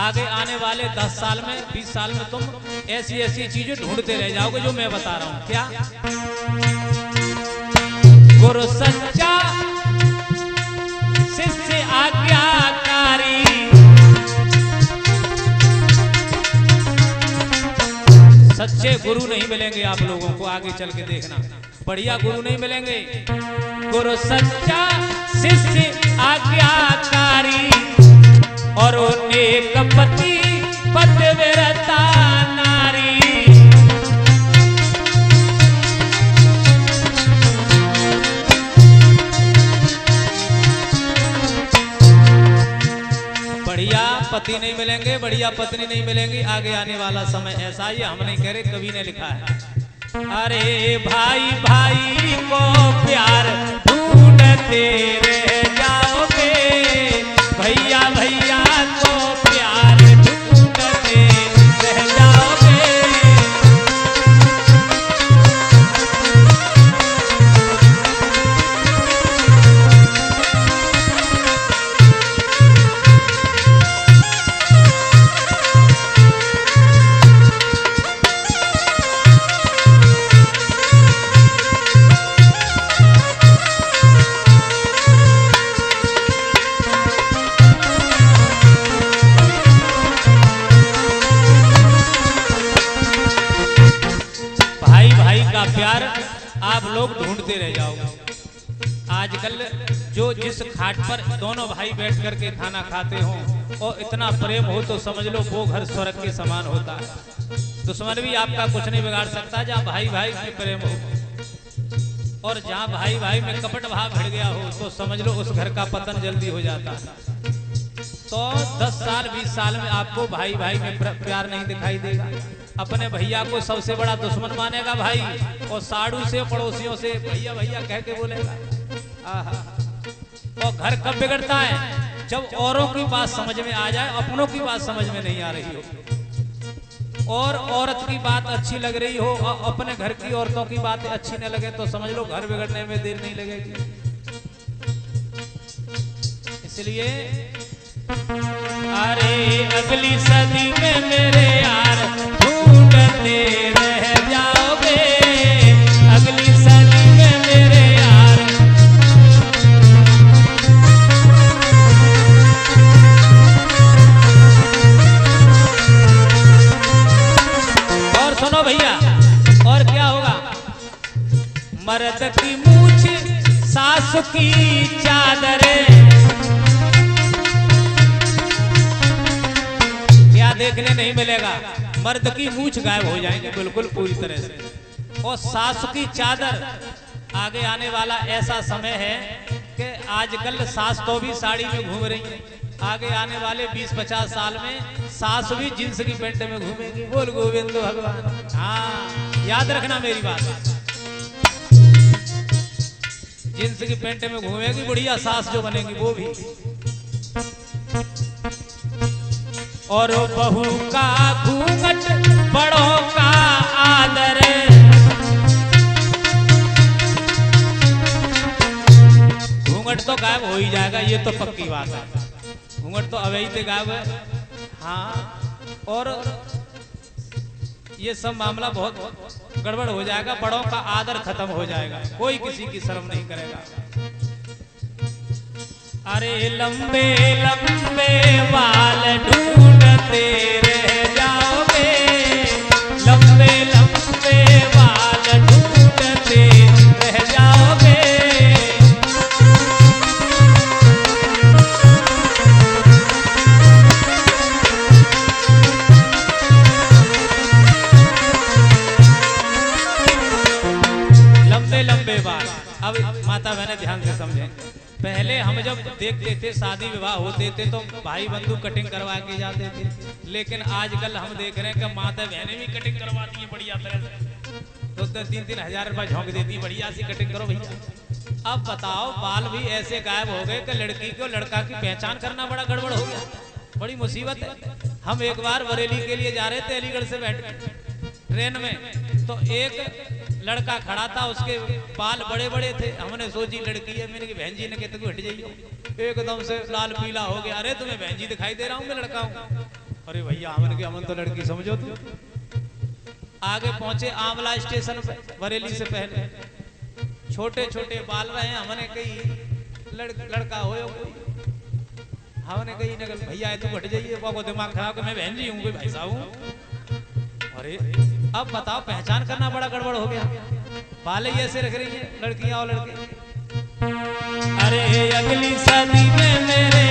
आगे आने वाले 10 साल में 20 साल में तुम ऐसी ऐसी चीजें ढूंढते रह जाओगे जो मैं बता रहा हूं। क्या? गुरु सच्चा शिष्य आज्ञाकारी, सच्चे गुरु नहीं मिलेंगे आप लोगों को, आगे चल के देखना, बढ़िया गुरु नहीं मिलेंगे। गुरु सच्चा शिष्य आज्ञाकारी और नेक पति पतिव्रता नारी। बढ़िया पति नहीं मिलेंगे, बढ़िया पत्नी नहीं मिलेंगी। आगे आने वाला समय ऐसा ही, हम नहीं कह रहे, कवि ने लिखा है। अरे भाई भाई को प्यार ढूंढते रह जाओगे, भैया भैया को प्यार ढूंढते रह जाओगे। प्यार आप लोग ढूंढते रह जाओगे। आजकल जो जिस खाट पर दोनों भाई बैठ करके खाना खाते हो और इतना प्रेम हो तो समझ लो वो घर स्वर्ग के समान होता है। दुश्मन भी आपका कुछ नहीं बिगाड़ सकता जहाँ भाई भाई में प्रेम हो, और जहाँ भाई भाई में कपट भाव भिड़ गया हो तो समझ लो उस घर का पतन जल्दी हो जाता है। तो 10 साल 20 साल में आपको भाई भाई में प्यार नहीं दिखाई देगा। अपने भैया को सबसे बड़ा दुश्मन मानेगा भाई, और साड़ू से पड़ोसियों से भैया भैया कह के बोलेगा। और घर कब बिगड़ता है? जब औरों की बात समझ में आ जाए, अपनों की बात समझ में नहीं आ रही हो, और औरत की बात अच्छी लग रही हो और अपने घर की औरतों की बातें अच्छी न लगे तो समझ लो घर बिगड़ने में देर नहीं लगेगी। इसलिए अरे अगली सदी में मेरे यार ढूंढते रह जाओगे, अगली सदी में मेरे यार। और सुनो भैया, और क्या होगा? मर्द की मूछ सास की चादरें, देखने नहीं मिलेगा। मर्द की मूछ गायब हो जाएंगे बिल्कुल पूरी तरह से, और सास की चादर। आगे आने वाला ऐसा समय है कि आजकल सास तो भी साड़ी में घूम रही है, आगे आने वाले 20-50 साल में सास भी जींस की पैंट में घूमेंगी। बोल गोविंद भगवान। हाँ, याद रखना मेरी बात, जींस की पैंट में घूमेगी बुढ़िया सास जो बनेगी वो भी। और बहू का घूंघट बड़ों का आदर, घूंघट तो गायब हो ही जाएगा, ये तो पक्की बात है। घूंघट तो अवैध से गायब है। हाँ, और ये सब मामला बहुत गड़बड़ हो जाएगा, बड़ों का आदर खत्म हो जाएगा, कोई किसी की शर्म नहीं करेगा। अरे लंबे लंबे बाल ढूंढते रह जाओगे, लंबे लंबे बाल ढूंढते रह जाओगे। लंबे लंबे बाल। अब माता बहने ध्यान से समझें, पहले हम जब देखते थे शादी विवाह होते थे तो भाई बंधु कटिंग करवा के जाते थे, लेकिन आजकल हम देख रहे हैं कि माता बहनें भी कटिंग करवाती है बढ़िया तरह से, तो 3-3 हजार रुपये झोंक देती, बढ़िया सी कटिंग करो भैया। अब बताओ, बाल भी ऐसे गायब हो गए कि लड़की को लड़का की पहचान करना बड़ा गड़बड़ हो गया, बड़ी मुसीबत है। हम एक बार बरेली के लिए जा रहे थे, अलीगढ़ से बैठ ट्रेन में, तो एक लड़का खड़ा था, उसके बाल बड़े बड़े थे। हमने सोची लड़की है, मैंने बहन जी ने कहते हट जाइए, एकदम से लाल पीला हो गया। अरे तुम्हें बहन जी दिखाई दे रहा हूँ, मैं लड़का हूँ। अरे भैया हमन के अमन तो लड़की समझो तू। आगे पहुंचे आंवला स्टेशन पे बरेली से पहले, छोटे छोटे बाल रहे हैं। हमने कही लड़का हो कोई, हमने कही नगल भैया तू हट जाइए, वो दिमाग खराब कि मैं बहन जी हूँ कोई भाई साहब हूँ। अरे अब बताओ पहचान करना बड़ा गड़बड़ हो गया। बाले ही ऐसे रख रही है लड़कियां और लड़के। अरे अगली सदी में मेरे